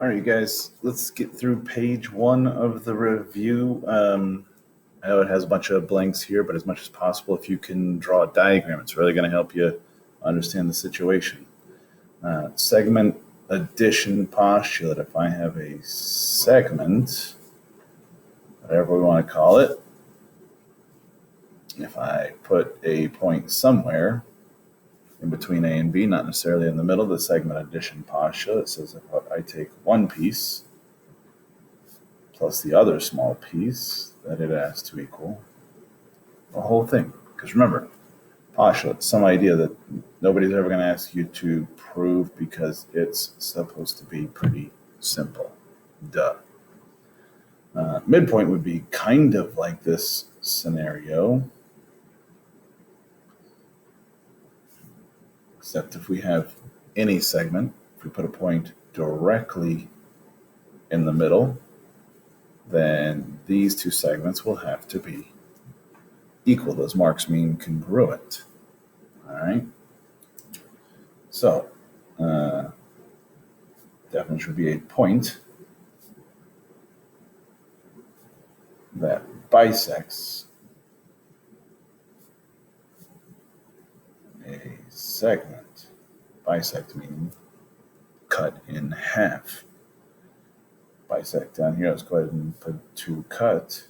All right, you guys, let's get through page one of the review. I know it has a bunch of blanks here, but as much as possible, if you can draw a diagram, it's really going to help you understand the situation. Segment addition postulate. If I have a segment, whatever we want to call it, if I put a point somewhere in between A and B, not necessarily in the middle, the segment addition postulate says if I take one piece plus the other small piece, that it has to equal the whole thing. Because remember, postulate, some idea that nobody's ever going to ask you to prove because it's supposed to be pretty simple. Duh. Midpoint would be kind of like this scenario, except if we have any segment, if we put a point directly in the middle, then these two segments will have to be equal. Those marks mean congruent. All right. So, definition would be a point that bisects a segment. Bisect meaning cut in half. Bisect down here, let's go ahead and put to cut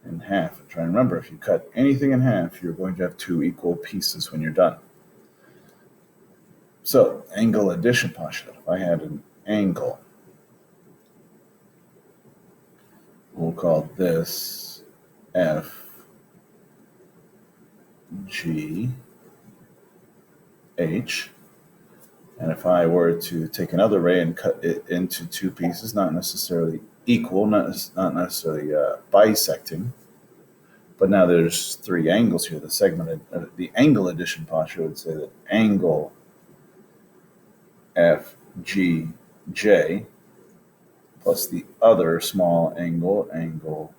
in half. And try and remember, if you cut anything in half, you're going to have two equal pieces when you're done. So, angle addition postulate. If I had an angle, we'll call this F, G, H. And if I were to take another ray and cut it into two pieces, not necessarily equal, not necessarily bisecting, but now there's three angles here. The angle addition postulate would say that angle FGJ plus the other small angle, angle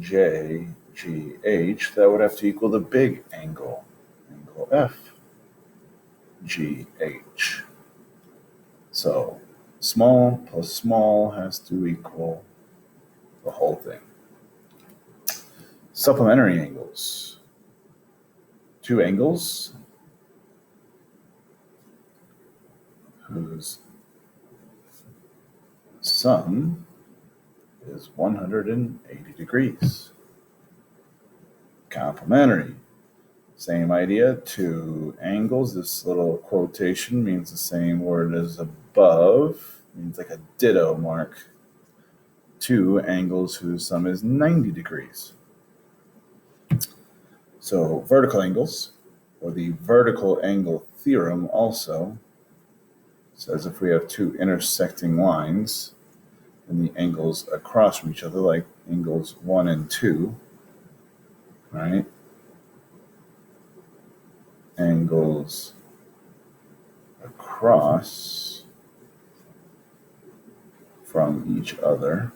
JGH, that would have to equal the big angle, angle FGH. So small plus small has to equal the whole thing. Supplementary angles. Two angles whose sum is 180 degrees. Complementary. Same idea, two angles. This little quotation means the same word as above, means like a ditto mark. Two angles whose sum is 90 degrees. So vertical angles, or the vertical angle theorem also says if we have two intersecting lines, then the angles across from each other, like angles 1 and 2, right? Angles across from each other,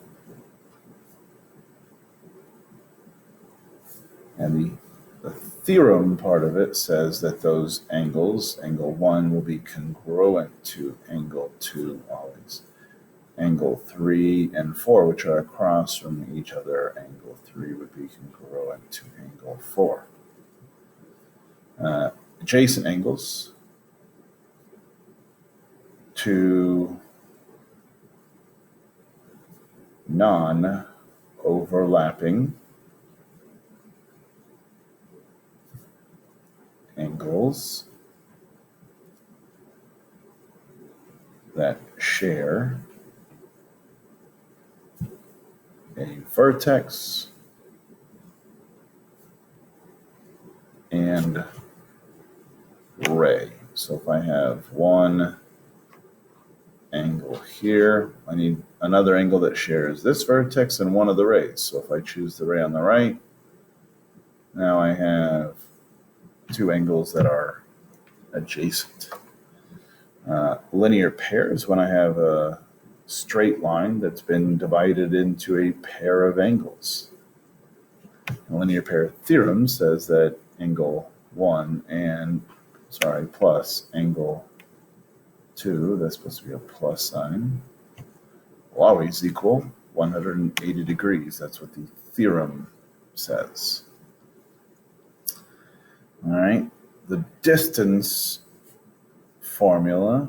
and the theorem part of it says that those angles, angle 1 will be congruent to angle 2 always. Angle 3 and 4, which are across from each other, angle 3 would be congruent to angle 4. Adjacent angles to non-overlapping angles that share a vertex and ray. So if I have one angle here, I need another angle that shares this vertex and one of the rays. So if I choose the ray on the right, now I have two angles that are adjacent. Linear pairs, when I have a straight line that's been divided into a pair of angles. The linear pair theorem says that angle 1 plus angle 2, that's supposed to be a plus sign, will always equal 180 degrees. That's what the theorem says. All right, the distance formula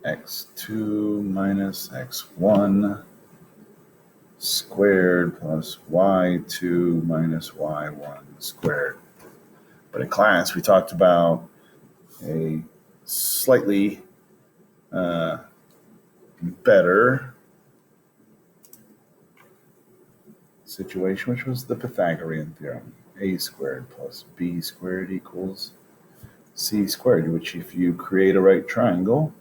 x2 minus x1 squared plus y2 minus y1 squared. But in class, we talked about a slightly better situation, which was the Pythagorean theorem. A squared plus b squared equals c squared, which if you create a right triangle,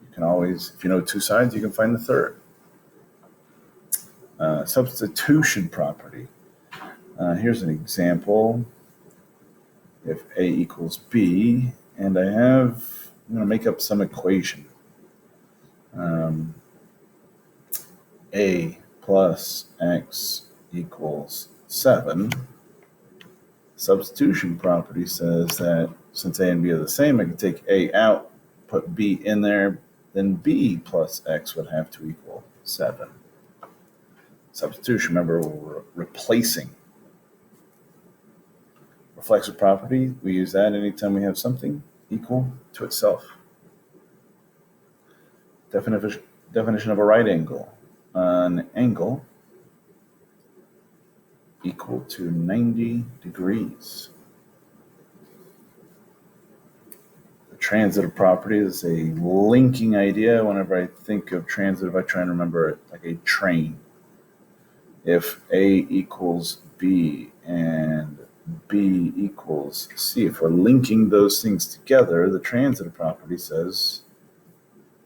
you can always, if you know two sides, you can find the third. Substitution property. Here's an example. If a equals b, and I'm going to make up some equation. A plus x equals 7. Substitution property says that since a and b are the same, I can take a out, put b in there, then b plus x would have to equal 7. Substitution, remember, we're replacing. Reflexive property, we use that anytime we have something equal to itself. Definition of a right angle. An angle equal to 90 degrees. The transitive property is a linking idea. Whenever I think of transitive, I try and remember it like a train. If A equals B and B equals C, if we're linking those things together, the transitive property says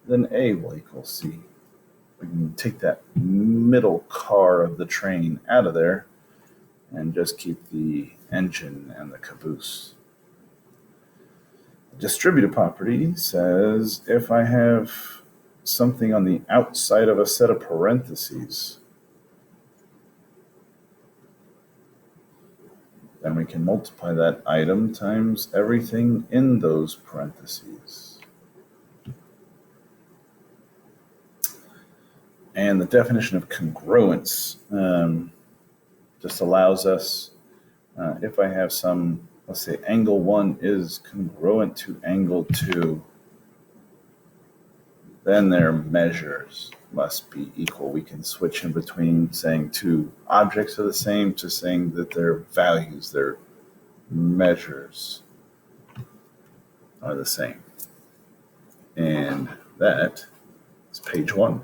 then A will equal C. We can take that middle car of the train out of there and just keep the engine and the caboose. Distributive property says if I have something on the outside of a set of parentheses, then we can multiply that item times everything in those parentheses. And the definition of congruence just allows us, if I have some, let's say angle 1 is congruent to angle 2, then their measures must be equal. We can switch in between saying two objects are the same to saying that their values, their measures are the same. And that is page 1.